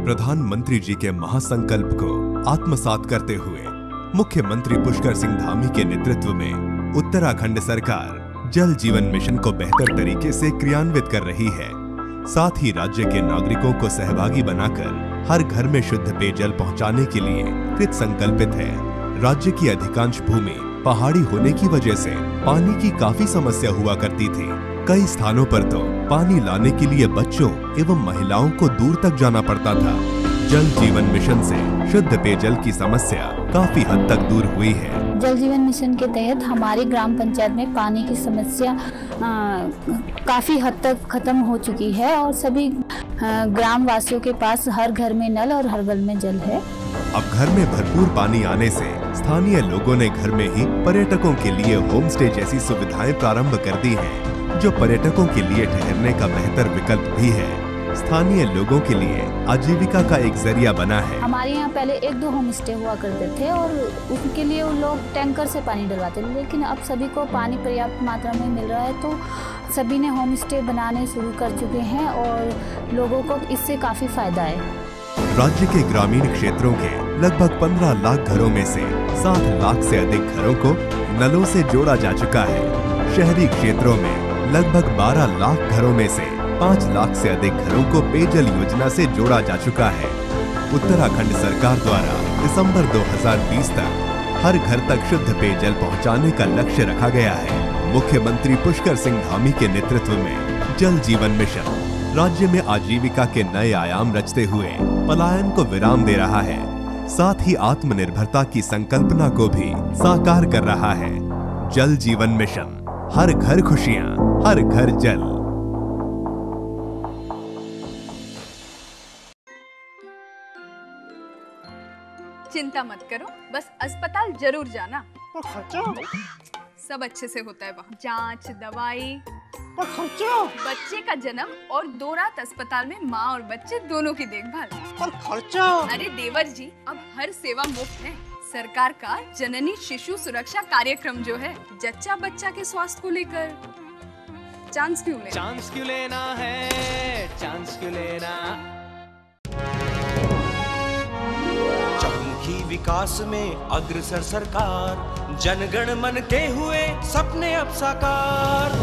प्रधानमंत्री जी के महासंकल्प को आत्मसात करते हुए मुख्यमंत्री पुष्कर सिंह धामी के नेतृत्व में उत्तराखंड सरकार जल जीवन मिशन को बेहतर तरीके से क्रियान्वित कर रही है। साथ ही राज्य के नागरिकों को सहभागी बनाकर हर घर में शुद्ध पेयजल पहुंचाने के लिए कृत संकल्पित है। राज्य की अधिकांश भूमि पहाड़ी होने की वजह से पानी की काफी समस्या हुआ करती थी। कई स्थानों पर तो पानी लाने के लिए बच्चों एवं महिलाओं को दूर तक जाना पड़ता था। जल जीवन मिशन से शुद्ध पेयजल की समस्या काफी हद तक दूर हुई है। जल जीवन मिशन के तहत हमारी ग्राम पंचायत में पानी की समस्या काफी हद तक खत्म हो चुकी है और सभी ग्राम वासियों के पास हर घर में नल और हर घर में जल है। अब घर में भरपूर पानी आने से स्थानीय लोगों ने घर में ही पर्यटकों के लिए होम स्टे जैसी सुविधाएं प्रारंभ कर दी हैं, जो पर्यटकों के लिए ठहरने का बेहतर विकल्प भी है। स्थानीय लोगों के लिए आजीविका का एक जरिया बना है। हमारे यहाँ पहले 1-2 होम स्टे हुआ करते थे और उनके लिए उन लोग टैंकर से पानी डलवाते थे, लेकिन अब सभी को पानी पर्याप्त मात्रा में मिल रहा है तो सभी ने होम स्टे बनाने शुरू कर चुके हैं और लोगों को इससे काफी फायदा है। राज्य के ग्रामीण क्षेत्रों के लगभग 15 लाख घरों में से 7 लाख से अधिक घरों को नलों से जोड़ा जा चुका है। शहरी क्षेत्रों में लगभग 12 लाख घरों में से 5 लाख से अधिक घरों को पेयजल योजना से जोड़ा जा चुका है। उत्तराखंड सरकार द्वारा दिसंबर 2020 तक हर घर तक शुद्ध पेयजल पहुंचाने का लक्ष्य रखा गया है। मुख्यमंत्री पुष्कर सिंह धामी के नेतृत्व में जल जीवन मिशन राज्य में आजीविका के नए आयाम रचते हुए पलायन को विराम दे रहा है, साथ ही आत्मनिर्भरता की संकल्पना को भी साकार कर रहा है। जल जीवन मिशन, हर घर खुशियां, हर घर जल। चिंता मत करो, बस अस्पताल जरूर जाना। पर खर्चा? सब अच्छे से होता है वहाँ, जांच, दवाई। पर खर्चा? बच्चे का जन्म और 2 रात अस्पताल में माँ और बच्चे दोनों की देखभाल। पर खर्चा? अरे देवर जी, अब हर सेवा मुफ्त है। सरकार का जननी शिशु सुरक्षा कार्यक्रम जो है, जच्चा बच्चा के स्वास्थ्य को लेकर चांस क्यों लेना? चांस क्यों लेना है, चांस क्यों लेना? चमकी विकास में अग्रसर सरकार, जनगण मन के हुए सपने अब साकार।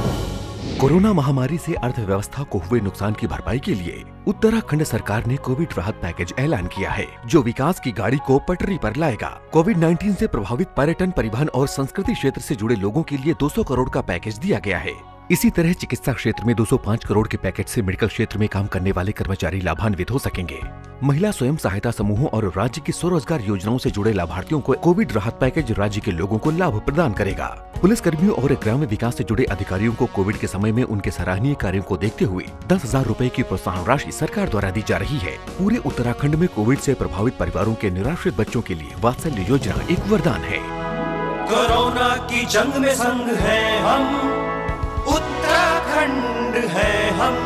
कोरोना महामारी से अर्थव्यवस्था को हुए नुकसान की भरपाई के लिए उत्तराखंड सरकार ने कोविड राहत पैकेज ऐलान किया है, जो विकास की गाड़ी को पटरी पर लाएगा। कोविड-19 से प्रभावित पर्यटन, परिवहन और संस्कृति क्षेत्र से जुड़े लोगों के लिए 200 करोड़ का पैकेज दिया गया है। इसी तरह चिकित्सा क्षेत्र में 205 करोड़ के पैकेज से मेडिकल क्षेत्र में काम करने वाले कर्मचारी लाभान्वित हो सकेंगे। महिला स्वयं सहायता समूहों और राज्य की स्वरोजगार योजनाओं से जुड़े लाभार्थियों को कोविड राहत पैकेज राज्य के लोगों को लाभ प्रदान करेगा। पुलिस कर्मियों और ग्राम्य विकास से जुड़े अधिकारियों को कोविड के समय में उनके सराहनीय कार्यों को देखते हुए 10,000 रूपए की प्रोत्साहन राशि सरकार द्वारा दी जा रही है। पूरे उत्तराखंड में कोविड से प्रभावित परिवारों के निराश्रित बच्चों के लिए वात्सल्य योजना एक वरदान है। कोरोना की जंग में संग है हम, उत्तराखंड है हम।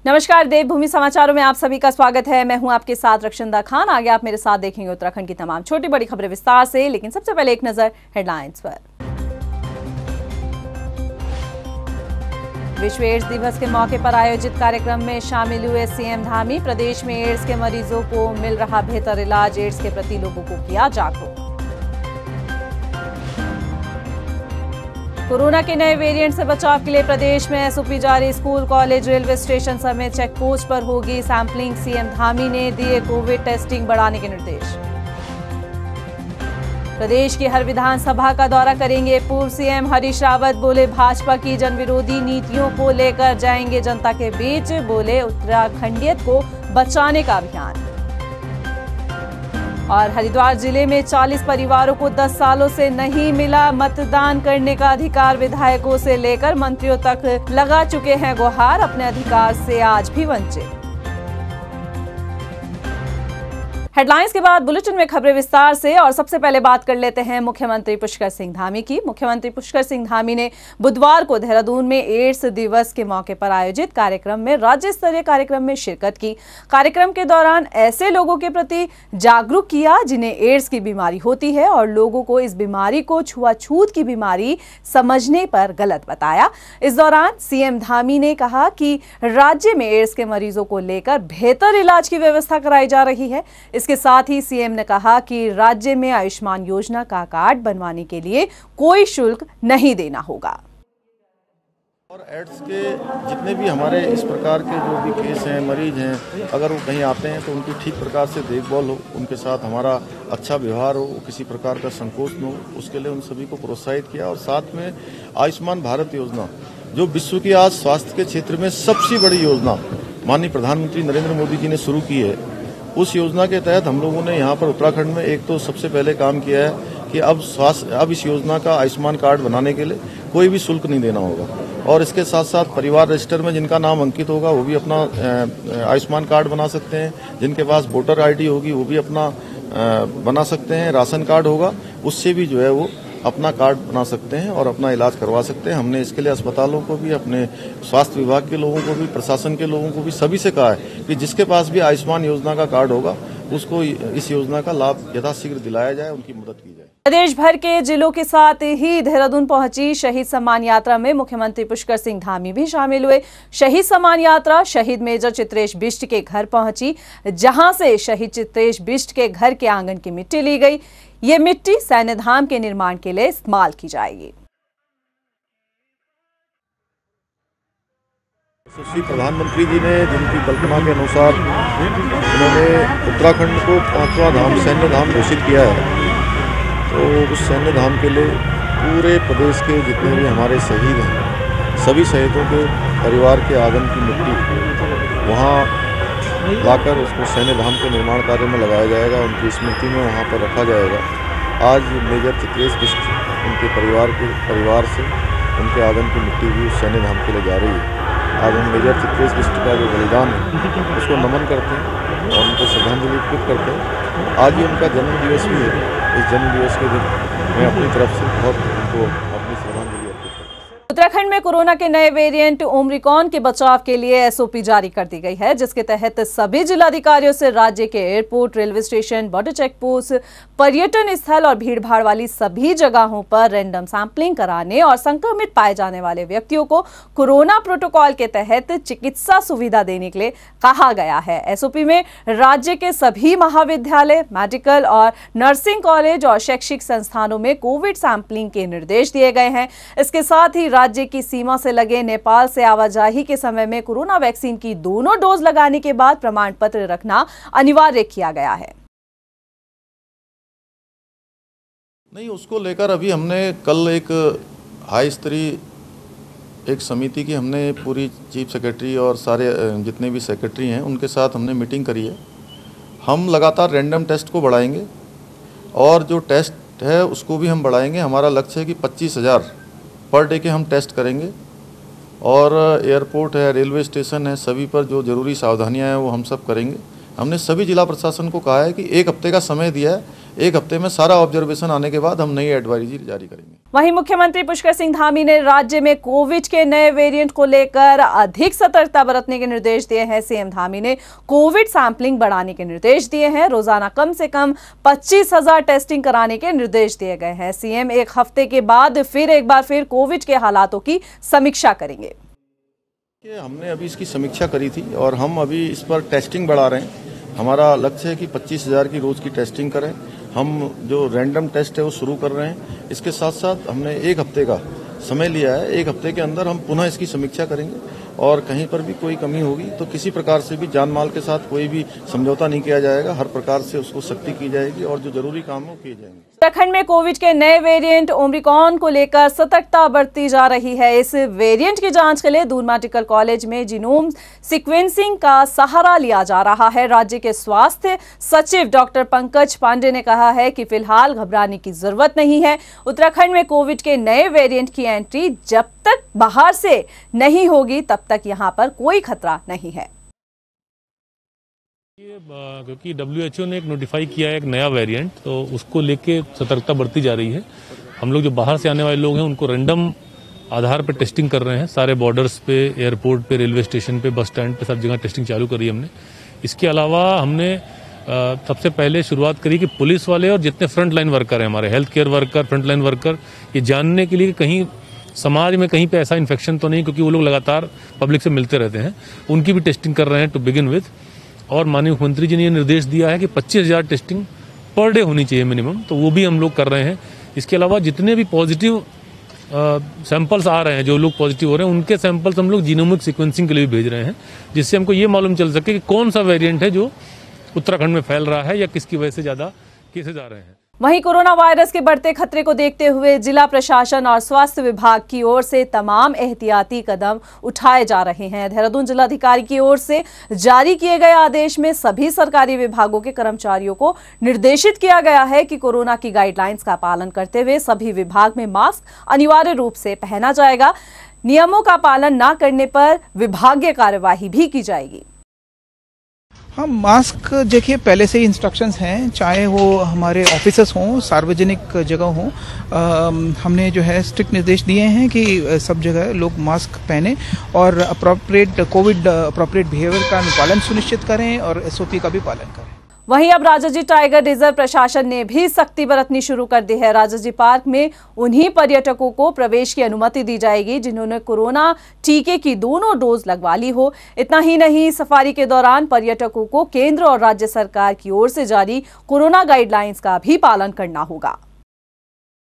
नमस्कार, देवभूमि समाचारों में आप सभी का स्वागत है। मैं हूं आपके साथ रक्षंदा खान। आगे आप मेरे साथ देखेंगे उत्तराखंड की तमाम छोटी बड़ी खबरें विस्तार से, लेकिन सबसे पहले एक नजर हेडलाइंस पर। विश्व एड्स दिवस के मौके पर आयोजित कार्यक्रम में शामिल हुए सीएम धामी। प्रदेश में एड्स के मरीजों को मिल रहा बेहतर इलाज, एड्स के प्रति लोगों को किया जागरूक। कोरोना के नए वेरिएंट से बचाव के लिए प्रदेश में एसओपी जारी। स्कूल, कॉलेज, रेलवे स्टेशन समेत चेक पोस्ट पर होगी सैंपलिंग। सीएम धामी ने दिए कोविड टेस्टिंग बढ़ाने के निर्देश। प्रदेश की हर विधानसभा का दौरा करेंगे पूर्व सीएम हरीश रावत। बोले भाजपा की जनविरोधी नीतियों को लेकर जाएंगे जनता के बीच। बोले उत्तराखंडियत को बचाने का अभियान। और हरिद्वार जिले में 40 परिवारों को 10 सालों से नहीं मिला मतदान करने का अधिकार। विधायकों से लेकर मंत्रियों तक लगा चुके हैं गुहार, अपने अधिकार से आज भी वंचित। हेडलाइंस के बाद बुलेटिन में खबरें विस्तार से। और सबसे पहले बात कर लेते हैं मुख्यमंत्री पुष्कर सिंह धामी की। मुख्यमंत्री पुष्कर सिंह धामी ने बुधवार को देहरादून में एड्स दिवस के मौके पर आयोजित कार्यक्रम में राज्य स्तरीय कार्यक्रम में शिरकत की। कार्यक्रम के दौरान ऐसे लोगों के प्रति जागरूक किया जिन्हें एड्स की बीमारी होती है और लोगों को इस बीमारी को छुआछूत की बीमारी समझने पर गलत बताया। इस दौरान सीएम धामी ने कहा कि राज्य में एड्स के मरीजों को लेकर बेहतर इलाज की व्यवस्था कराई जा रही है। इसके साथ ही सीएम ने कहा कि राज्य में आयुष्मान योजना का कार्ड बनवाने के लिए कोई शुल्क नहीं देना होगा। और एड्स के जितने भी हमारे इस प्रकार के जो भी केस हैं, मरीज हैं, अगर वो कहीं आते हैं तो उनकी ठीक प्रकार से देखभाल हो, उनके साथ हमारा अच्छा व्यवहार हो, किसी प्रकार का संकोच न हो, उसके लिए उन सभी को प्रोत्साहित किया। और साथ में आयुष्मान भारत योजना जो विश्व की आज स्वास्थ्य के क्षेत्र में सबसे बड़ी योजना माननीय प्रधानमंत्री नरेंद्र मोदी जी ने शुरू की है, उस योजना के तहत हम लोगों ने यहाँ पर उत्तराखंड में एक तो सबसे पहले काम किया है कि अब इस योजना का आयुष्मान कार्ड बनाने के लिए कोई भी शुल्क नहीं देना होगा। और इसके साथ साथ परिवार रजिस्टर में जिनका नाम अंकित होगा वो भी अपना आयुष्मान कार्ड बना सकते हैं, जिनके पास वोटर आईडी होगी वो भी अपना बना सकते हैं, राशन कार्ड होगा उससे भी जो है वो अपना कार्ड बना सकते हैं और अपना इलाज करवा सकते हैं। हमने इसके लिए अस्पतालों को भी, अपने स्वास्थ्य विभाग के लोगों को भी, प्रशासन के लोगों को भी, सभी से कहा है कि जिसके पास भी आयुष्मान योजना का कार्ड होगा उसको इस योजना का लाभ यथाशीघ्र दिलाया जाए, उनकी मदद की जाए। प्रदेश भर के जिलों के साथ ही देहरादून पहुंची शहीद सम्मान यात्रा में मुख्यमंत्री पुष्कर सिंह धामी भी शामिल हुए। शहीद सम्मान यात्रा शहीद मेजर चित्रेश बिष्ट के घर पहुंची, जहां से शहीद चित्रेश बिष्ट के घर के आंगन की मिट्टी ली गई। ये मिट्टी सैन्य धाम के निर्माण के लिए इस्तेमाल की जाएगी। यशस्वी प्रधानमंत्री जी ने जिनकी कल्पना के अनुसार उन्होंने उत्तराखंड को 5वां धाम सैन्य धाम घोषित किया है, तो उस सैन्य धाम के लिए पूरे प्रदेश के जितने भी हमारे शहीद हैं, सभी शहीदों के परिवार के आंगन की मिट्टी वहाँ लाकर उसको सैन्य धाम के निर्माण कार्य में लगाया जाएगा, उनकी स्मृति में वहाँ पर रखा जाएगा। आज मेजर चित्रेश बिष्ट उनके परिवार से उनके आंगन की मिट्टी भी उस सैन्य धाम के लिए जा रही है। आज हम मेजर चित्रेश बिष्ट का जो बलिदान है उसको नमन करते हैं और उनको श्रद्धांजलि अर्पित करते हैं। आज ही उनका जन्म दिवस भी है। इस जन्म दिवस के दिन मैं अपनी तरफ से बहुत उनको अपनी श्रद्धांजलि अर्पित करता हूँ। उत्तराखंड में कोरोना के नए वेरिएंट ओमिक्रॉन के बचाव के लिए एसओपी जारी कर दी गई है, जिसके तहत सभी जिलाधिकारियों से राज्य के airport, railway station, border check post, पर्यटन स्थल और भीड़भाड़ वाली सभी जगहों पर रैंडम सैंपलिंग कराने और संक्रमित पाए जाने वाले व्यक्तियों को कोरोना प्रोटोकॉल के तहत चिकित्सा सुविधा देने के लिए कहा गया है। एसओपी में राज्य के सभी महाविद्यालय, मेडिकल और नर्सिंग कॉलेज और शैक्षिक संस्थानों में कोविड सैंपलिंग के निर्देश दिए गए हैं। इसके साथ ही राज्य की सीमा से लगे नेपाल से आवाजाही के समय में कोरोना वैक्सीन की दोनों डोज लगाने के बाद प्रमाण पत्र रखना अनिवार्य किया गया है। नहीं, उसको लेकर अभी हमने कल एक हाई स्तरीय एक समिति की हमने पूरी चीफ सेक्रेटरी और सारे जितने भी सेक्रेटरी हैं उनके साथ हमने मीटिंग करी है। हम लगातार रैंडम टेस्ट को बढ़ाएंगे और जो टेस्ट है उसको भी हम बढ़ाएंगे। हमारा लक्ष्य है कि 25,000 पर डे के हम टेस्ट करेंगे और एयरपोर्ट है, रेलवे स्टेशन है, सभी पर जो ज़रूरी सावधानियां हैं वो हम सब करेंगे। हमने सभी जिला प्रशासन को कहा है कि 1 हफ्ते का समय दिया है, 1 हफ्ते में सारा ऑब्जर्वेशन आने के बाद हम नई एडवाइजरी जारी करेंगे। वहीं मुख्यमंत्री पुष्कर सिंह धामी ने राज्य में कोविड के नए वेरिएंट को लेकर अधिक सतर्कता बरतने के निर्देश दिए हैं। सीएम धामी ने कोविड सैंपलिंग बढ़ाने के निर्देश दिए हैं। रोजाना कम से कम 25,000 टेस्टिंग कराने के निर्देश दिए गए हैं। सीएम 1 हफ्ते के बाद एक बार फिर कोविड के हालातों की समीक्षा करेंगे। हमने अभी इसकी समीक्षा करी थी और हम अभी इस पर टेस्टिंग बढ़ा रहे हैं। हमारा लक्ष्य है कि 25,000 की रोज की टेस्टिंग करें। हम जो रैंडम टेस्ट है वो शुरू कर रहे हैं। इसके साथ साथ हमने 1 हफ्ते का समय लिया है। 1 हफ्ते के अंदर हम पुनः इसकी समीक्षा करेंगे और कहीं पर भी कोई कमी होगी तो किसी प्रकार से भी जान माल के साथ कोई भी समझौता नहीं किया जाएगा। हर प्रकार से उसको सख्ती की जाएगी और जो जरूरी काम है वो किए जाएंगे। उत्तराखंड में कोविड के नए वेरिएंट ओमिक्रॉन को लेकर सतर्कता बरती जा रही है। इस वेरिएंट की जांच के लिए दून मेडिकल कॉलेज में जीनोम सीक्वेंसिंग का सहारा लिया जा रहा है। राज्य के स्वास्थ्य सचिव डॉक्टर पंकज पांडे ने कहा है कि फिलहाल घबराने की जरूरत नहीं है। उत्तराखंड में कोविड के नए वेरिएंट की एंट्री जब तक बाहर से नहीं होगी तब तक यहां पर कोई खतरा नहीं है। क्योंकि WHO ने एक नोटिफाई किया है एक नया वेरिएंट, तो उसको लेके सतर्कता बरती जा रही है। हम लोग जो बाहर से आने वाले लोग हैं उनको रैंडम आधार पर टेस्टिंग कर रहे हैं। सारे बॉर्डर्स पे, एयरपोर्ट पे, रेलवे स्टेशन पे, बस स्टैंड पे, सब जगह टेस्टिंग चालू करी हमने। इसके अलावा हमने सबसे पहले शुरुआत करी कि पुलिस वाले और जितने फ्रंट लाइन वर्कर हैं, हमारे health care worker, front line worker, ये जानने के लिए कि कहीं समाज में कहीं पे ऐसा इन्फेक्शन तो नहीं, क्योंकि वो लोग लगातार पब्लिक से मिलते रहते हैं, उनकी भी टेस्टिंग कर रहे हैं टू बिगिन विद। और माननीय मुख्यमंत्री जी ने ये निर्देश दिया है कि 25,000 टेस्टिंग पर डे होनी चाहिए मिनिमम, तो वो भी हम लोग कर रहे हैं। इसके अलावा जितने भी पॉजिटिव सैंपल्स आ रहे हैं, जो लोग पॉजिटिव हो रहे हैं, उनके सैंपल्स हम लोग जीनोमिक सीक्वेंसिंग के लिए भी भेज रहे हैं, जिससे हमको ये मालूम चल सके कि कौन सा वेरिएंट है जो उत्तराखंड में फैल रहा है या किसकी वजह से ज्यादा केसेज आ रहे हैं। वहीं कोरोना वायरस के बढ़ते खतरे को देखते हुए जिला प्रशासन और स्वास्थ्य विभाग की ओर से तमाम एहतियाती कदम उठाए जा रहे हैं। देहरादून जिलाधिकारी की ओर से जारी किए गए आदेश में सभी सरकारी विभागों के कर्मचारियों को निर्देशित किया गया है कि कोरोना की गाइडलाइंस का पालन करते हुए सभी विभाग में मास्क अनिवार्य रूप से पहना जाएगा। नियमों का पालन न करने पर विभागीय कार्यवाही भी की जाएगी। हाँ, मास्क देखिए पहले से ही इंस्ट्रक्शंस हैं, चाहे वो हमारे ऑफिसर्स हों, सार्वजनिक जगह हों, हमने जो है स्ट्रिक्ट निर्देश दिए हैं कि सब जगह लोग मास्क पहने और अप्रोप्रिएट कोविड अप्रोप्रिएट बिहेवियर का अनुपालन सुनिश्चित करें और SOP का भी पालन करें। वहीं अब राजाजी टाइगर रिजर्व प्रशासन ने भी सख्ती बरतनी शुरू कर दी है। राजाजी पार्क में उन्हीं पर्यटकों को प्रवेश की अनुमति दी जाएगी जिन्होंने कोरोना टीके की दोनों डोज लगवा ली हो। इतना ही नहीं, सफारी के दौरान पर्यटकों को केंद्र और राज्य सरकार की ओर से जारी कोरोना गाइडलाइंस का भी पालन करना होगा।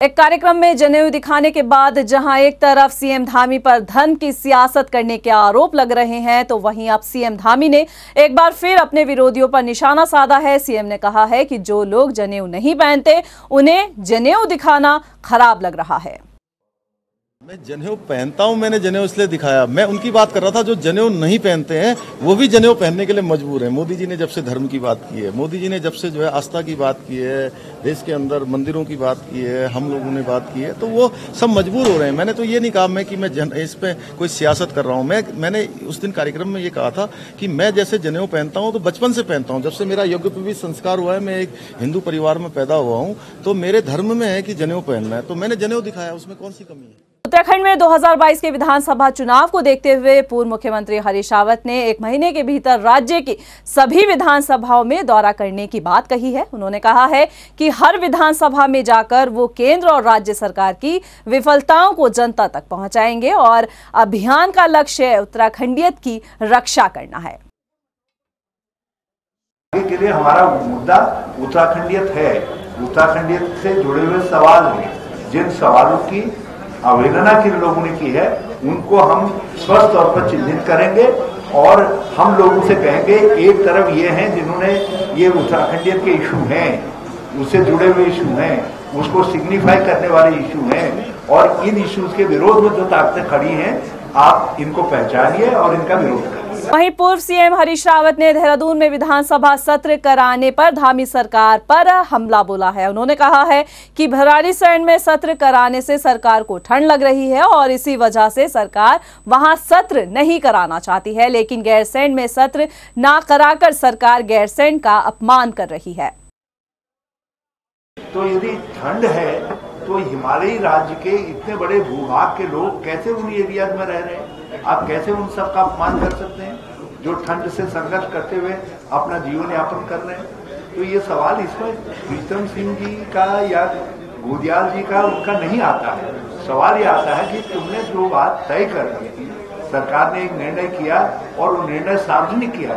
एक कार्यक्रम में जनेऊ दिखाने के बाद जहां एक तरफ सीएम धामी पर धन की सियासत करने के आरोप लग रहे हैं, तो वहीं अब सीएम धामी ने एक बार फिर अपने विरोधियों पर निशाना साधा है। सीएम ने कहा है कि जो लोग जनेऊ नहीं पहनते उन्हें जनेऊ दिखाना खराब लग रहा है। मैं जनेऊ पहनता हूं, मैंने जनेऊ इसलिए दिखाया। मैं उनकी बात कर रहा था जो जनेऊ नहीं पहनते हैं, वो भी जनेऊ पहनने के लिए मजबूर हैं। मोदी जी ने जब से धर्म की बात की है, मोदी जी ने जब से जो है आस्था की बात की है, देश के अंदर मंदिरों की बात की है, हम लोगों ने बात की है, तो वो सब मजबूर हो रहे हैं। मैंने तो ये नहीं कहा कि मैं इस पे कोई सियासत कर रहा हूँ। मैंने उस दिन कार्यक्रम में ये कहा था कि मैं जैसे जनेऊ पहनता हूँ तो बचपन से पहनता हूँ, जब से मेरा यज्ञोपवीत संस्कार हुआ है, मैं एक हिंदू परिवार में पैदा हुआ हूँ, तो मेरे धर्म में है कि जनेऊ पहनना है, तो मैंने जनेऊ दिखाया, उसमें कौन सी कमी है। उत्तराखंड में 2022 के विधानसभा चुनाव को देखते हुए पूर्व मुख्यमंत्री हरीश रावत ने 1 महीने के भीतर राज्य की सभी विधानसभाओं में दौरा करने की बात कही है। उन्होंने कहा है कि हर विधानसभा में जाकर वो केंद्र और राज्य सरकार की विफलताओं को जनता तक पहुंचाएंगे और अभियान का लक्ष्य उत्तराखंडियत की रक्षा करना है। आगे के लिए हमारा मुद्दा उत्तराखंडियत है। उत्तराखंडियत से जुड़े हुए सवाल हैं, जिन सवालों की अवहेलना किन लोगों ने की है उनको हम स्पष्ट तौर पर चिन्हित करेंगे और हम लोगों से कहेंगे, एक तरफ ये हैं जिन्होंने ये उत्तराखंडियत के इशू हैं, उससे जुड़े हुए इशू हैं, उसको सिग्निफाई करने वाले इशू हैं, और इन इश्यूज के विरोध में जो ताकतें खड़ी हैं, आप इनको पहचानिए और इनका विरोध करिए। वहीं पूर्व सीएम हरीश रावत ने देहरादून में विधानसभा सत्र कराने पर धामी सरकार पर हमला बोला है। उन्होंने कहा है कि भराड़ीसैंण में सत्र कराने से सरकार को ठंड लग रही है और इसी वजह से सरकार वहां सत्र नहीं कराना चाहती है, लेकिन गैरसैंण में सत्र ना कराकर सरकार गैरसैंण का अपमान कर रही है। तो यदि ठंड है तो हिमालयी राज्य के इतने बड़े भूभाग के लोग कैसे उन एरियाज में रह रहे हैं? आप कैसे उन सब का अपमान कर सकते हैं जो ठंड से संघर्ष करते हुए अपना जीवन यापन कर रहे हैं? तो ये सवाल इसमें प्रीतम सिंह जी का या गोदियाल जी का उनका नहीं आता है। सवाल ये आता है कि तुमने जो बात तय कर दी थी, सरकार ने एक निर्णय किया और वो निर्णय सार्वजनिक किया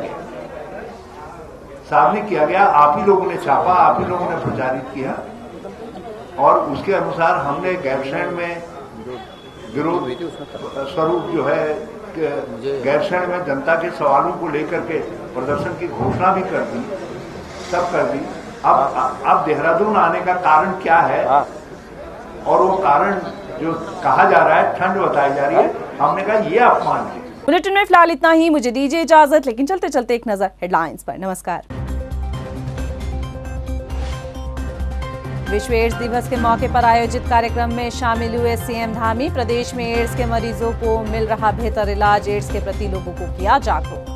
गया, आप ही लोगों ने छापा, आप ही लोगों ने प्रचारित किया और उसके अनुसार हमने गैरसैंण में विरोध स्वरूप जो है गैरसैंण में जनता के सवालों को लेकर के प्रदर्शन की घोषणा भी कर दी, सब कर दी। अब देहरादून आने का कारण क्या है और वो कारण जो कहा जा रहा है ठंड बताई जा रही है, हमने कहा ये अपमान है। बुलेटिन में फिलहाल इतना ही, मुझे दीजिए इजाजत, लेकिन चलते चलते एक नजर हेडलाइंस पर। नमस्कार। विश्व एड्स दिवस के मौके पर आयोजित कार्यक्रम में शामिल हुए सीएम धामी। प्रदेश में एड्स के मरीजों को मिल रहा बेहतर इलाज, एड्स के प्रति लोगों को किया जागरूक।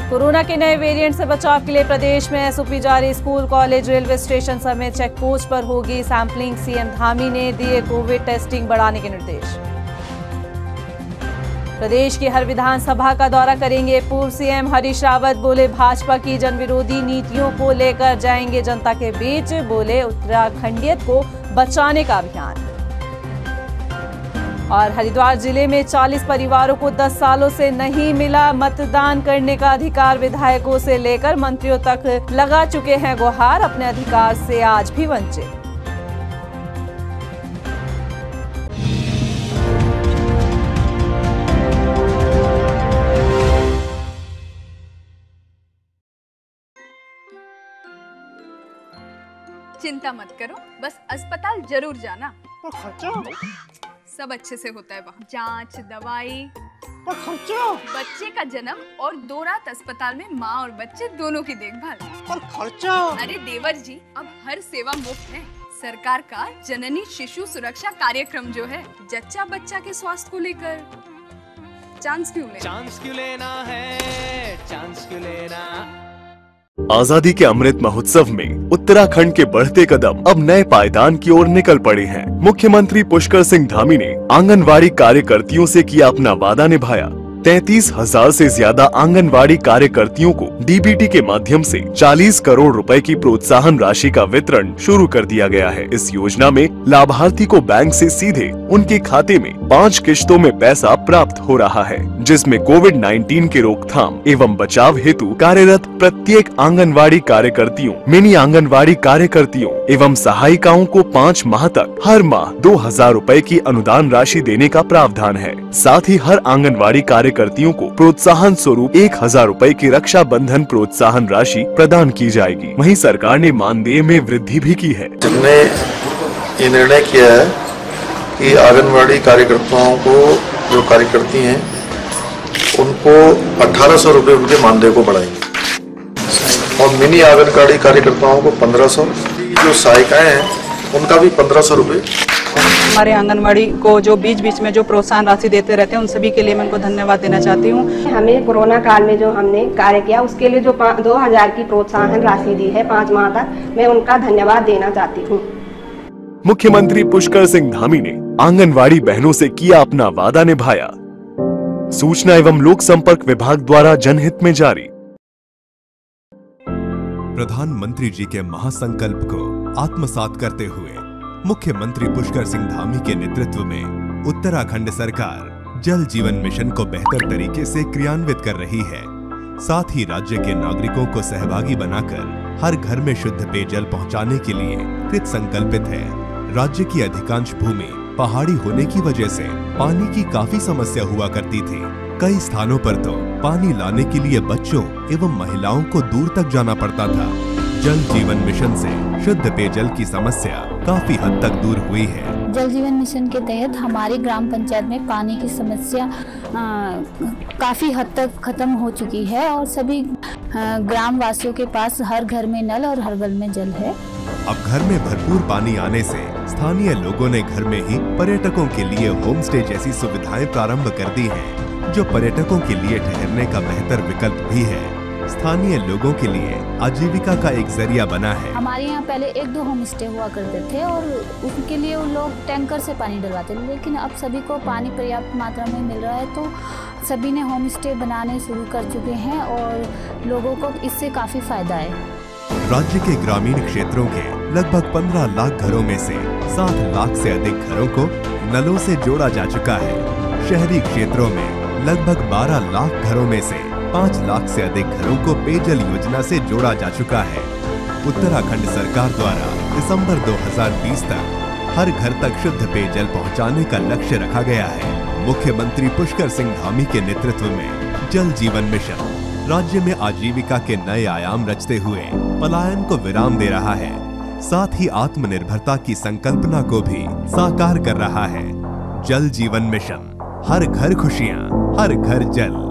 कोरोना के नए वेरिएंट से बचाव के लिए प्रदेश में एसओपी जारी। स्कूल, कॉलेज, रेलवे स्टेशन समेत चेक पोस्ट पर होगी सैंपलिंग। सीएम धामी ने दिए कोविड टेस्टिंग बढ़ाने के निर्देश। प्रदेश की हर विधानसभा का दौरा करेंगे पूर्व सीएम हरीश रावत। बोले भाजपा की जनविरोधी नीतियों को लेकर जाएंगे जनता के बीच। बोले उत्तराखंडियत को बचाने का अभियान। और हरिद्वार जिले में 40 परिवारों को 10 सालों से नहीं मिला मतदान करने का अधिकार। विधायकों से लेकर मंत्रियों तक लगा चुके हैं गुहार, अपने अधिकार से आज भी वंचित। चिंता मत करो, बस अस्पताल जरूर जाना। पर खर्चा, सब अच्छे से होता है वहाँ। जांच, दवाई। पर खर्चा, बच्चे का जन्म और 2 रात अस्पताल में माँ और बच्चे दोनों की देखभाल। पर खर्चा। अरे देवर जी, अब हर सेवा मुफ्त है। सरकार का जननी शिशु सुरक्षा कार्यक्रम जो है, जच्चा बच्चा के स्वास्थ्य को लेकर चांस क्यों लेना है, चांस क्यों लेना। आजादी के अमृत महोत्सव में उत्तराखंड के बढ़ते कदम अब नए पायदान की ओर निकल पड़े हैं। मुख्यमंत्री पुष्कर सिंह धामी ने आंगनवाड़ी कार्यकर्तियों से किया अपना वादा निभाया। 33,000 से ज्यादा आंगनवाड़ी कार्यकर्तियों को डीबीटी के माध्यम से 40 करोड़ रुपए की प्रोत्साहन राशि का वितरण शुरू कर दिया गया है। इस योजना में लाभार्थी को बैंक से सीधे उनके खाते में 5 किश्तों में पैसा प्राप्त हो रहा है, जिसमें कोविड-19 के रोकथाम एवं बचाव हेतु कार्यरत प्रत्येक आंगनवाड़ी कार्यकर्तियों, मिनी आंगनवाड़ी कार्यकर्तियों एवं सहायिकाओं को 5 माह तक हर माह 2,000 रुपए की अनुदान राशि देने का प्रावधान है। साथ ही हर आंगनवाड़ी कार्यकर्तियों को प्रोत्साहन स्वरूप 1,000 रुपए की रक्षा बंधन प्रोत्साहन राशि प्रदान की जाएगी। वहीं सरकार ने मानदेय में वृद्धि भी की है। हमने ये निर्णय किया है कि आंगनवाड़ी कार्यकर्ताओं को, जो कार्यकर्ती हैं, उनको 1,800 रुपए उनके मानदेय को बढ़ाएंगे और मिनी आंगनवाड़ी कार्यकर्ताओं को 1,500, जो सहायिकाएं हैं उनका भी 1,500 रुपए। हमारे आंगनवाड़ी को जो बीच बीच में जो प्रोत्साहन राशि देते रहते हैं, उन सभी के लिए मैं उनको धन्यवाद देना चाहती हूँ। हमें कोरोना काल में जो हमने कार्य किया, उसके लिए जो 2,000 की प्रोत्साहन राशि दी है 5 माह तक, मैं उनका धन्यवाद देना चाहती हूँ। मुख्यमंत्री पुष्कर सिंह धामी ने आंगनवाड़ी बहनों से किया अपना वादा निभाया। सूचना एवं लोक संपर्क विभाग द्वारा जनहित में जारी। प्रधानमंत्री जी के महासंकल्प को आत्मसात करते हुए मुख्यमंत्री पुष्कर सिंह धामी के नेतृत्व में उत्तराखंड सरकार जल जीवन मिशन को बेहतर तरीके से क्रियान्वित कर रही है। साथ ही राज्य के नागरिकों को सहभागी बनाकर हर घर में शुद्ध पेयजल पहुंचाने के लिए कृत संकल्पित है। राज्य की अधिकांश भूमि पहाड़ी होने की वजह से पानी की काफी समस्या हुआ करती थी। कई स्थानों पर तो पानी लाने के लिए बच्चों एवं महिलाओं को दूर तक जाना पड़ता था। जल जीवन मिशन से शुद्ध पेयजल की समस्या काफी हद तक दूर हुई है। जल जीवन मिशन के तहत हमारे ग्राम पंचायत में पानी की समस्या काफी हद तक खत्म हो चुकी है और सभी ग्राम वासियों के पास हर घर में नल और हर घर में जल है। अब घर में भरपूर पानी आने से स्थानीय लोगों ने घर में ही पर्यटकों के लिए होम स्टे जैसी सुविधाएं प्रारंभ कर दी हैं, जो पर्यटकों के लिए ठहरने का बेहतर विकल्प भी है। स्थानीय लोगों के लिए आजीविका का एक जरिया बना है। हमारे यहाँ पहले 1-2 होम स्टे हुआ करते थे और उनके लिए वो लोग टैंकर से पानी डलवाते थे, लेकिन अब सभी को पानी पर्याप्त मात्रा में मिल रहा है तो सभी ने होम स्टे बनाने शुरू कर चुके हैं और लोगों को इससे काफी फायदा है। राज्य के ग्रामीण क्षेत्रों के लगभग 15 लाख घरों में से 7 लाख से अधिक घरों को नलों से जोड़ा जा चुका है। शहरी क्षेत्रों में लगभग 12 लाख घरों में से 5 लाख से अधिक घरों को पेयजल योजना से जोड़ा जा चुका है। उत्तराखंड सरकार द्वारा दिसंबर 2020 तक हर घर तक शुद्ध पेयजल पहुंचाने का लक्ष्य रखा गया है। मुख्यमंत्री पुष्कर सिंह धामी के नेतृत्व में जल जीवन मिशन राज्य में आजीविका के नए आयाम रचते हुए पलायन को विराम दे रहा है, साथ ही आत्मनिर्भरता की संकल्पना को भी साकार कर रहा है। जल जीवन मिशन, हर घर खुशियां, हर घर जल।